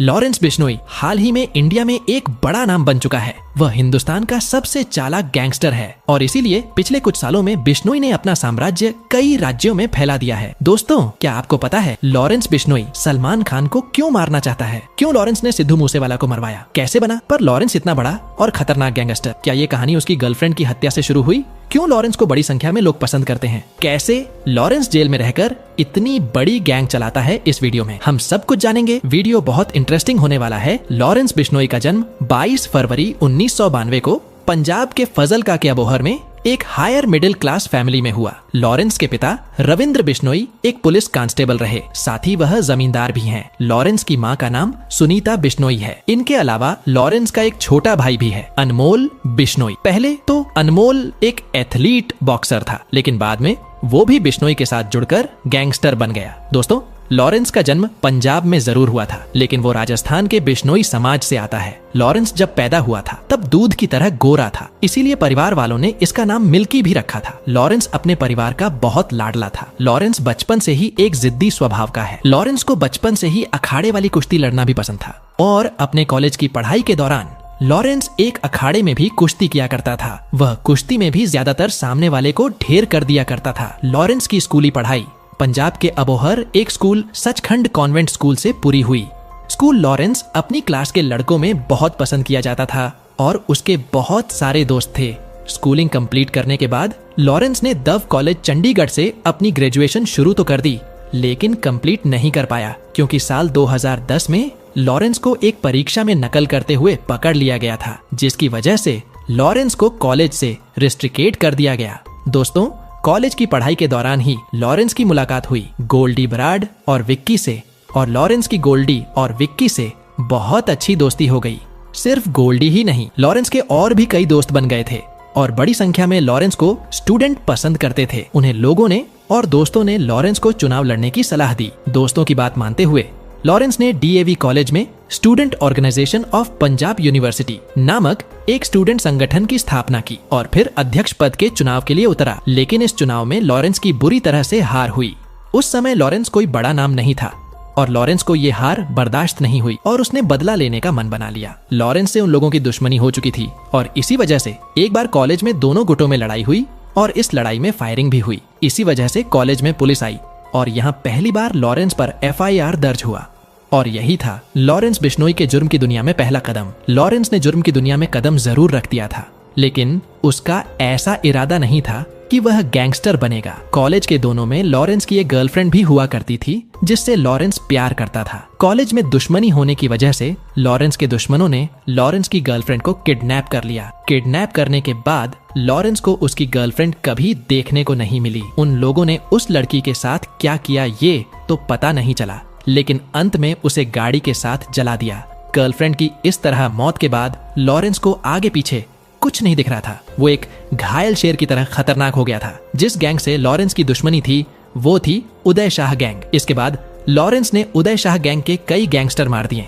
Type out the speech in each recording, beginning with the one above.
Lawrence Bishnoi हाल ही में India में एक बड़ा नाम बन चुका है। वह हिंदुस्तान का सबसे चालाक गैंगस्टर है और इसीलिए पिछले कुछ सालों में बिश्नोई ने अपना साम्राज्य कई राज्यों में फैला दिया है। दोस्तों, क्या आपको पता है लॉरेंस बिश्नोई सलमान खान को क्यों मारना चाहता है? क्यों लॉरेंस ने सिद्धू मूसेवाला को मरवाया? कैसे बना? पर लॉरेंस इतना बड़ा और खतरनाक गैंगस्टर, क्या ये कहानी उसकी गर्लफ्रेंड की हत्या से शुरू हुई? क्यों लॉरेंस को बड़ी संख्या में लोग पसंद करते हैं? कैसे लॉरेंस जेल में रहकर इतनी बड़ी गैंग चलाता है? इस वीडियो में हम सब कुछ जानेंगे। वीडियो बहुत इंटरेस्टिंग होने वाला है। लॉरेंस बिश्नोई का जन्म 22 फरवरी 1992 को पंजाब के फजलका के अबोहर में एक हायर मिडिल क्लास फैमिली में हुआ। लॉरेंस के पिता रविंद्र बिश्नोई एक पुलिस कांस्टेबल रहे, साथ ही वह जमींदार भी हैं। लॉरेंस की मां का नाम सुनीता बिश्नोई है। इनके अलावा लॉरेंस का एक छोटा भाई भी है, अनमोल बिश्नोई। पहले तो अनमोल एक एथलीट बॉक्सर था, लेकिन बाद में वो भी बिश्नोई के साथ जुड़कर गैंगस्टर बन गया। दोस्तों, लॉरेंस का जन्म पंजाब में जरूर हुआ था, लेकिन वो राजस्थान के बिश्नोई समाज से आता है। लॉरेंस जब पैदा हुआ था तब दूध की तरह गोरा था, इसीलिए परिवार वालों ने इसका नाम मिल्की भी रखा था। लॉरेंस अपने परिवार का बहुत लाडला था। लॉरेंस बचपन से ही एक जिद्दी स्वभाव का है। लॉरेंस को बचपन से ही अखाड़े वाली कुश्ती लड़ना भी पसंद था और अपने कॉलेज की पढ़ाई के दौरान लॉरेंस एक अखाड़े में भी कुश्ती किया करता था। वह कुश्ती में भी ज्यादातर सामने वाले को ढेर कर दिया करता था। लॉरेंस की स्कूली पढ़ाई पंजाब के अबोहर एक स्कूल सचखंड कॉन्वेंट स्कूल से पूरी हुई। स्कूल लॉरेंस अपनी क्लास के लड़कों में बहुत पसंद किया जाता था और उसके बहुत सारे दोस्त थे। स्कूलिंग कंप्लीट करने के बाद लॉरेंस ने दव कॉलेज चंडीगढ़ से अपनी ग्रेजुएशन शुरू तो कर दी, लेकिन कंप्लीट नहीं कर पाया क्योंकि साल 2010 में लॉरेंस को एक परीक्षा में नकल करते हुए पकड़ लिया गया था, जिसकी वजह से लॉरेंस को कॉलेज से रिस्ट्रिकेट कर दिया गया। दोस्तों, कॉलेज की पढ़ाई के दौरान ही लॉरेंस की मुलाकात हुई गोल्डी बराड और विक्की से, और लॉरेंस की गोल्डी और विक्की से बहुत अच्छी दोस्ती हो गई। सिर्फ गोल्डी ही नहीं, लॉरेंस के और भी कई दोस्त बन गए थे और बड़ी संख्या में लॉरेंस को स्टूडेंट पसंद करते थे। उन्हें लोगों ने और दोस्तों ने लॉरेंस को चुनाव लड़ने की सलाह दी। दोस्तों की बात मानते हुए लॉरेंस ने डीएवी कॉलेज में student organisation of Punjab university नामक एक स्टूडेंट संगठन की स्थापना की और फिर अध्यक्ष पद के चुनाव के लिए उतरा। लेकिन इस चुनाव में लॉरेंस की बुरी तरह से हार हुई। उस समय लॉरेंस कोई बड़ा नाम नहीं था और लॉरेंस को ये हार बर्दाश्त नहीं हुई और उसने बदला लेने का मन बना लिया। लॉरेंस से उन लोगों की दुश्मनी हो चुकी थी और इसी वजह से एक बार कॉलेज में दोनों गुटों में लड़ाई हुई और इस लड़ाई में फायरिंग भी हुई। इसी वजह से कॉलेज में पुलिस आई और यहाँ पहली बार लॉरेंस पर FIR दर्ज हुआ और यही था लॉरेंस बिश्नोई के जुर्म की दुनिया में पहला कदम। लॉरेंस ने जुर्म की दुनिया में कदम जरूर रख दिया था, लेकिन उसका ऐसा इरादा नहीं था कि वह गैंगस्टर बनेगा। कॉलेज के दोनों में लॉरेंस की एक गर्लफ्रेंड भी हुआ करती थी जिससे लॉरेंस प्यार करता था। कॉलेज में दुश्मनी होने की वजह से लॉरेंस के दुश्मनों ने लॉरेंस की गर्लफ्रेंड को किडनैप कर लिया। किडनैप करने के बाद लॉरेंस को उसकी गर्लफ्रेंड कभी देखने को नहीं मिली। उन लोगों ने उस लड़की के साथ क्या किया ये तो पता नहीं चला, लेकिन अंत में उसे गाड़ी के साथ जला दिया। गर्लफ्रेंड की इस तरह मौत के बाद लॉरेंस को आगे पीछे कुछ नहीं दिख रहा था। वो एक घायल शेर की तरह खतरनाक हो गया था। जिस गैंग से लॉरेंस की दुश्मनी थी वो थी उदय शाह गैंग। इसके बाद लॉरेंस ने उदय शाह गैंग के कई गैंगस्टर मार दिए,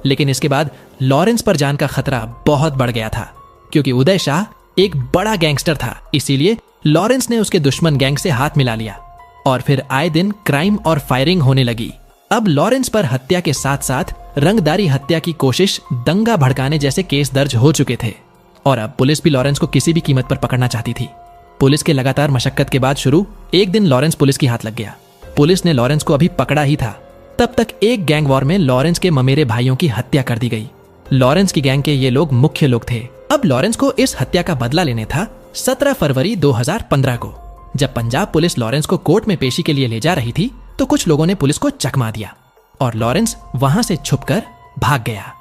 लेकिन इसके बाद लॉरेंस पर जान का खतरा बहुत बढ़ गया था क्योंकि उदय शाह एक बड़ा गैंगस्टर था। इसीलिए लॉरेंस ने उसके दुश्मन गैंग से हाथ मिला लिया और फिर आए दिन क्राइम और फायरिंग होने लगी। अब लॉरेंस पर हत्या के साथ साथ रंगदारी हत्या की कोशिश, दंगा भड़काने जैसे केस दर्ज हो चुके थे और अब पुलिस भी लॉरेंस को किसी भी कीमत पर पकड़ना चाहती थी। पुलिस के लगातार मशक्कत के बाद शुरू एक दिन लॉरेंस पुलिस की हाथ लग गया। पुलिस ने लॉरेंस को अभी पकड़ा ही था, तब तक एक गैंग वॉर में लॉरेंस के ममेरे भाइयों की हत्या कर दी गई। लॉरेंस की गैंग के ये लोग मुख्य लोग थे। अब लॉरेंस को इस हत्या का बदला लेने था 17 फरवरी 2015 को। जब पंजाब पुलिस लॉरेंस को कोर्ट में पेशी के लिए ले जा रही थी तो कुछ लोगों ने पुलिस को चकमा दिया और लॉरेंस वहां से छुपकर भाग गया।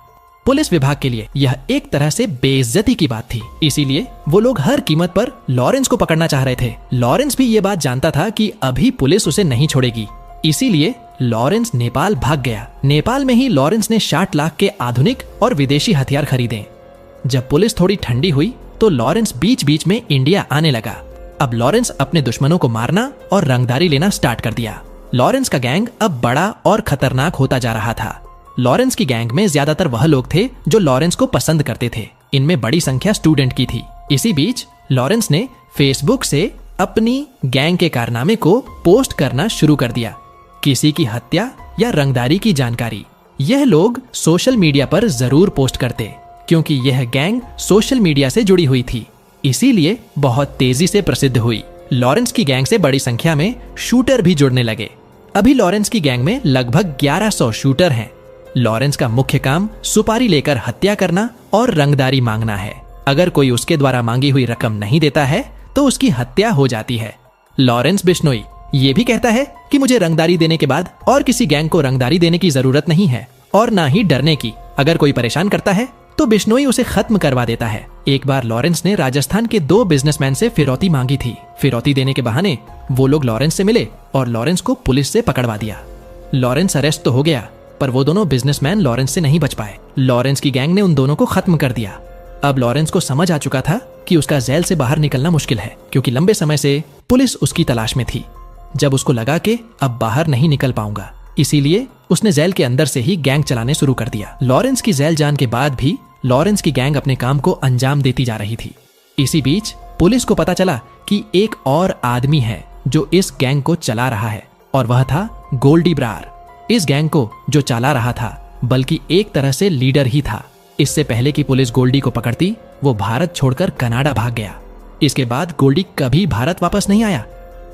पुलिस विभाग के लिए यह एक तरह से बेइज्जती की बात थी, इसीलिए वो लोग हर कीमत पर लॉरेंस को पकड़ना चाह रहे थे। लॉरेंस भी ये बात जानता था कि अभी पुलिस उसे नहीं छोड़ेगी, इसीलिए लॉरेंस नेपाल भाग गया। नेपाल में ही लॉरेंस ने 60 लाख के आधुनिक और विदेशी हथियार खरीदे। जब पुलिस थोड़ी ठंडी हुई तो लॉरेंस बीच बीच में इंडिया आने लगा। अब लॉरेंस अपने दुश्मनों को मारना और रंगदारी लेना स्टार्ट कर दिया। लॉरेंस का गैंग अब बड़ा और खतरनाक होता जा रहा था। लॉरेंस की गैंग में ज्यादातर वह लोग थे जो लॉरेंस को पसंद करते थे। इनमें बड़ी संख्या स्टूडेंट की थी। इसी बीच लॉरेंस ने फेसबुक से अपनी गैंग के कारनामे को पोस्ट करना शुरू कर दिया। किसी की हत्या या रंगदारी की जानकारी यह लोग सोशल मीडिया पर जरूर पोस्ट करते, क्योंकि यह गैंग सोशल मीडिया से जुड़ी हुई थी, इसीलिए बहुत तेजी से प्रसिद्ध हुई। लॉरेंस की गैंग से बड़ी संख्या में शूटर भी जुड़ने लगे। अभी लॉरेंस की गैंग में लगभग 1100 शूटर हैं। लॉरेंस का मुख्य काम सुपारी लेकर हत्या करना और रंगदारी मांगना है। अगर कोई उसके द्वारा मांगी हुई रकम नहीं देता है तो उसकी हत्या हो जाती है। लॉरेंस बिश्नोई ये भी कहता है कि मुझे रंगदारी देने के बाद और किसी गैंग को रंगदारी देने की जरूरत नहीं है और ना ही डरने की। अगर कोई परेशान करता है तो बिश्नोई उसे खत्म करवा देता है। एक बार लॉरेंस ने राजस्थान के 2 बिजनेसमैन से फिरौती मांगी थी। फिरौती देने के बहाने वो लोग लॉरेंस से मिले और लॉरेंस को पुलिस से पकड़वा दिया। लॉरेंस अरेस्ट तो हो गया, पर वो दोनों बिजनेसमैन लॉरेंस से नहीं बच पाए। लॉरेंस की गैंग ने उन दोनों को खत्म कर दिया। अब लॉरेंस को समझ आ चुका था कि उसका जेल से बाहर निकलना मुश्किल है, क्योंकि लंबे समय से पुलिस उसकी तलाश में थी। जब उसको लगा कि अब बाहर नहीं निकल पाऊंगा, इसीलिए उसने जेल के अंदर से ही गैंग चलाने शुरू कर दिया। लॉरेंस की जेल जान के बाद भी लॉरेंस की गैंग अपने काम को अंजाम देती जा रही थी। इसी बीच पुलिस को पता चला कि एक और आदमी है जो इस गैंग को चला रहा है, और वह था गोल्डी ब्रार। इस गैंग को जो चला रहा था, बल्कि एक तरह से लीडर ही था। इससे पहले कि पुलिस गोल्डी को पकड़ती, वो भारत छोड़कर कनाडा भाग गया। इसके बाद गोल्डी कभी भारत वापस नहीं आया।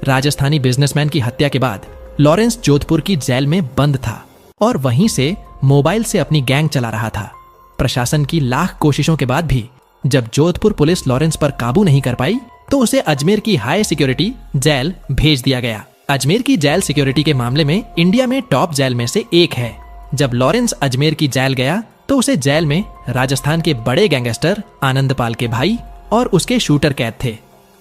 राजस्थानी बिजनेसमैन की हत्या के बाद लॉरेंस जोधपुर की जेल में बंद था और वहीं से मोबाइल से अपनी गैंग चला रहा था। प्रशासन की लाख कोशिशों के बाद भी जब जोधपुर पुलिस लॉरेंस पर काबू नहीं कर पाई, तो उसे अजमेर की हाई सिक्योरिटी जेल भेज दिया गया। अजमेर की जेल सिक्योरिटी के मामले में इंडिया में टॉप जेल में से एक है। जब लॉरेंस अजमेर की जेल गया तो उसे जेल में राजस्थान के बड़े गैंगस्टर आनंदपाल के भाई और उसके शूटर कैद थे।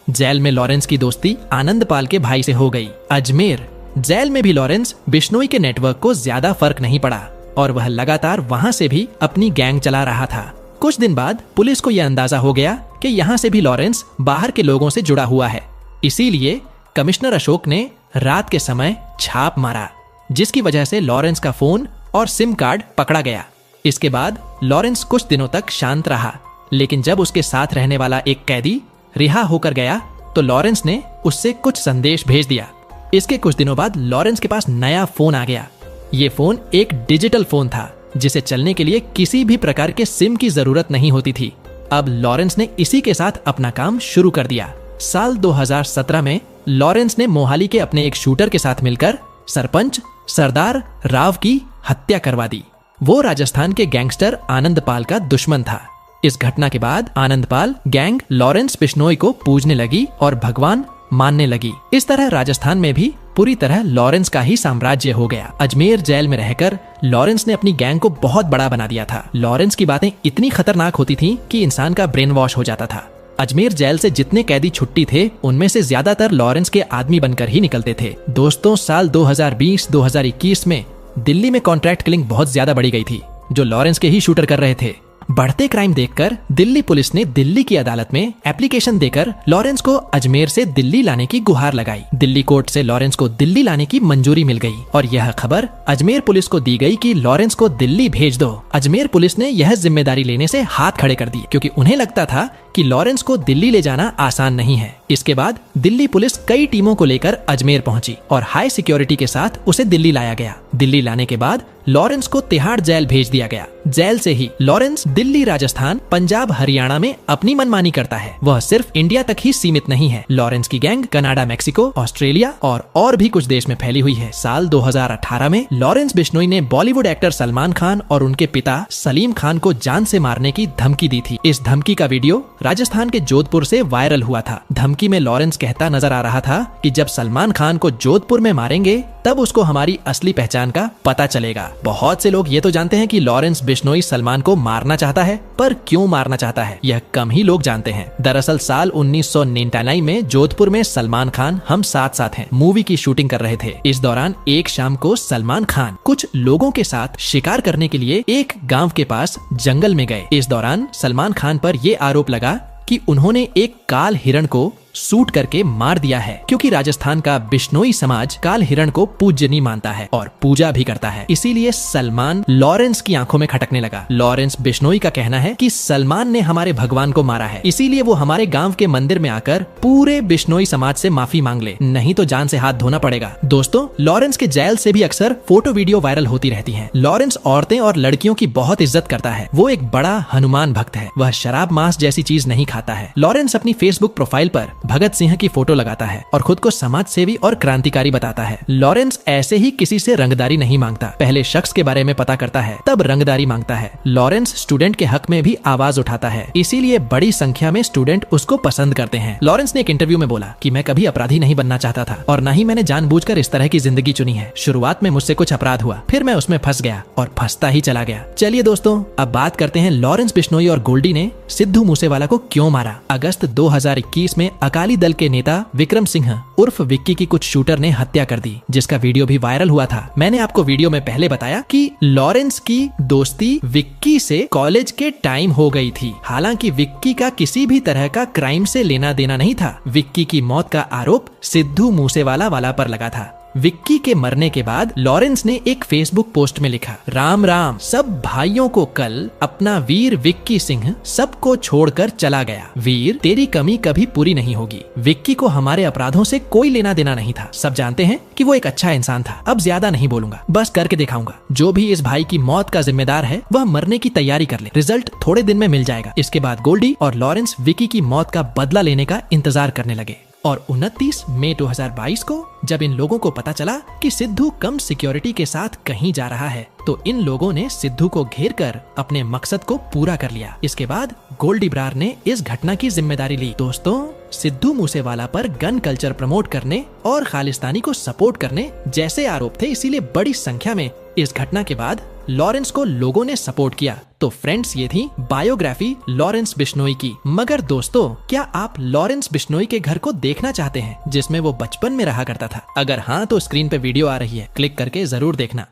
जेल में लॉरेंस की दोस्ती आनंदपाल के भाई से हो गई। अजमेर जेल में भी लॉरेंस बिश्नोई के नेटवर्क को ज्यादा फर्क नहीं पड़ा और वह लगातार वहां से भी अपनी गैंग चला रहा था। कुछ दिन बाद पुलिस को यह अंदाजा हो गया कि यहाँ से भी लॉरेंस बाहर के लोगों से जुड़ा हुआ है। इसीलिए कमिश्नर अशोक ने रात के समय छाप मारा, जिसकी वजह से लॉरेंस का फोन और सिम कार्ड पकड़ा गया। इसके बाद लॉरेंस कुछ दिनों तक शांत रहा, लेकिन जब उसके साथ रहने वाला एक कैदी रिहा होकर गया तो लॉरेंस ने उससे कुछ संदेश भेज दिया। इसके कुछ दिनों बाद लॉरेंस के पास नया फोन आ गया। ये फोन एक डिजिटल फोन था, जिसे चलने के लिए किसी भी प्रकार के सिम की जरूरत नहीं होती थी। अब लॉरेंस ने इसी के साथ अपना काम शुरू कर दिया। साल 2017 में लॉरेंस ने मोहाली के अपने एक शूटर के साथ मिलकर सरपंच सरदार राव की हत्या करवा दी। वो राजस्थान के गैंगस्टर आनंदपाल का दुश्मन था। इस घटना के बाद आनंदपाल गैंग लॉरेंस बिश्नोई को पूजने लगी और भगवान मानने लगी। इस तरह राजस्थान में भी पूरी तरह लॉरेंस का ही साम्राज्य हो गया। अजमेर जेल में रहकर लॉरेंस ने अपनी गैंग को बहुत बड़ा बना दिया था। लॉरेंस की बातें इतनी खतरनाक होती थीं कि इंसान का ब्रेन वॉश हो जाता था। अजमेर जेल से जितने कैदी छुट्टी थे, उनमें से ज्यादातर लॉरेंस के आदमी बनकर ही निकलते थे। दोस्तों, साल 2020-2021 में दिल्ली में कॉन्ट्रैक्ट किलिंग बहुत ज्यादा बढ़ी गई थी, जो लॉरेंस के ही शूटर कर रहे थे। बढ़ते क्राइम देखकर दिल्ली पुलिस ने दिल्ली की अदालत में एप्लीकेशन देकर लॉरेंस को अजमेर से दिल्ली लाने की गुहार लगाई। दिल्ली कोर्ट से लॉरेंस को दिल्ली लाने की मंजूरी मिल गई और यह खबर अजमेर पुलिस को दी गई कि लॉरेंस को दिल्ली भेज दो। अजमेर पुलिस ने यह जिम्मेदारी लेने से हाथ खड़े कर दिए, क्योंकि उन्हें लगता था कि लॉरेंस को दिल्ली ले जाना आसान नहीं है। इसके बाद दिल्ली पुलिस कई टीमों को लेकर अजमेर पहुंची और हाई सिक्योरिटी के साथ उसे दिल्ली लाया गया। दिल्ली लाने के बाद लॉरेंस को तिहाड़ जेल भेज दिया गया। जेल से ही लॉरेंस दिल्ली, राजस्थान, पंजाब, हरियाणा में अपनी मनमानी करता है। वह सिर्फ इंडिया तक ही सीमित नहीं है। लॉरेंस की गैंग कनाडा, मैक्सिको, ऑस्ट्रेलिया और भी कुछ देश में फैली हुई है। साल 2018 में लॉरेंस बिश्नोई ने बॉलीवुड एक्टर सलमान खान और उनके पिता सलीम खान को जान से मारने की धमकी दी थी। इस धमकी का वीडियो राजस्थान के जोधपुर से वायरल हुआ था। धमकी में लॉरेंस कहता नजर आ रहा था कि जब सलमान खान को जोधपुर में मारेंगे तब उसको हमारी असली पहचान का पता चलेगा। बहुत से लोग ये तो जानते हैं कि लॉरेंस बिश्नोई सलमान को मारना चाहता है, पर क्यों मारना चाहता है यह कम ही लोग जानते हैं। दरअसल साल 1999 में जोधपुर में सलमान खान हम साथ साथ हैं मूवी की शूटिंग कर रहे थे। इस दौरान एक शाम को सलमान खान कुछ लोगों के साथ शिकार करने के लिए एक गांव के पास जंगल में गए। इस दौरान सलमान खान पर यह आरोप लगा कि उन्होंने एक काल हिरण को सूट करके मार दिया है, क्योंकि राजस्थान का बिश्नोई समाज काल हिरण को पूज्यनीय मानता है और पूजा भी करता है। इसीलिए सलमान लॉरेंस की आंखों में खटकने लगा। लॉरेंस बिश्नोई का कहना है कि सलमान ने हमारे भगवान को मारा है, इसीलिए वो हमारे गांव के मंदिर में आकर पूरे बिश्नोई समाज से माफी मांग ले, नहीं तो जान से हाथ धोना पड़ेगा। दोस्तों, लॉरेंस के जेल से भी अक्सर फोटो वीडियो वायरल होती रहती हैं। लॉरेंस औरतें और लड़कियों की बहुत इज्जत करता है। वो एक बड़ा हनुमान भक्त है। वह शराब मांस जैसी चीज नहीं खाता है। लॉरेंस अपनी फेसबुक प्रोफाइल पर भगत सिंह की फोटो लगाता है और खुद को समाज सेवी और क्रांतिकारी बताता है। लॉरेंस ऐसे ही किसी से रंगदारी नहीं मांगता, पहले शख्स के बारे में पता करता है तब रंगदारी मांगता है। लॉरेंस स्टूडेंट के हक में भी आवाज उठाता है, इसीलिए बड़ी संख्या में स्टूडेंट उसको पसंद करते हैं। लॉरेंस ने एक इंटरव्यू में बोला कि मैं कभी अपराधी नहीं बनना चाहता था और न ही मैंने जानबूझकर इस तरह की जिंदगी चुनी है। शुरुआत में मुझसे कुछ अपराध हुआ, फिर मैं उसमें फंस गया और फंसता ही चला गया। चलिए दोस्तों, अब बात करते हैं लॉरेंस बिश्नोई और गोल्डी ने सिद्धू मूसेवाला को क्यों मारा। अगस्त 2021 में अकाली दल के नेता विक्रम सिंह उर्फ विक्की की कुछ शूटर ने हत्या कर दी, जिसका वीडियो भी वायरल हुआ था। मैंने आपको वीडियो में पहले बताया कि लॉरेंस की दोस्ती विक्की से कॉलेज के टाइम हो गई थी। हालांकि विक्की का किसी भी तरह का क्राइम से लेना देना नहीं था। विक्की की मौत का आरोप सिद्धू मूसेवाला वाला पर लगा था। विक्की के मरने के बाद लॉरेंस ने एक फेसबुक पोस्ट में लिखा, राम राम सब भाइयों को कल अपना वीर विक्की सिंह सबको छोड़कर चला गया। वीर, तेरी कमी कभी पूरी नहीं होगी। विक्की को हमारे अपराधों से कोई लेना देना नहीं था। सब जानते हैं कि वो एक अच्छा इंसान था। अब ज्यादा नहीं बोलूंगा, बस करके दिखाऊंगा। जो भी इस भाई की मौत का जिम्मेदार है वह मरने की तैयारी कर ले। रिजल्ट थोड़े दिन में मिल जाएगा। इसके बाद गोल्डी और लॉरेंस विक्की की मौत का बदला लेने का इंतजार करने लगे। और 29 मई 2022 को जब इन लोगों को पता चला कि सिद्धू कम सिक्योरिटी के साथ कहीं जा रहा है, तो इन लोगों ने सिद्धू को घेर कर अपने मकसद को पूरा कर लिया। इसके बाद गोल्डी ब्रार ने इस घटना की जिम्मेदारी ली। दोस्तों, सिद्धू मूसेवाला पर गन कल्चर प्रमोट करने और खालिस्तानी को सपोर्ट करने जैसे आरोप थे, इसीलिए बड़ी संख्या में इस घटना के बाद लॉरेंस को लोगों ने सपोर्ट किया। तो फ्रेंड्स, ये थी बायोग्राफी लॉरेंस बिश्नोई की। मगर दोस्तों, क्या आप लॉरेंस बिश्नोई के घर को देखना चाहते हैं जिसमें वो बचपन में रहा करता था? अगर हाँ, तो स्क्रीन पे वीडियो आ रही है, क्लिक करके जरूर देखना।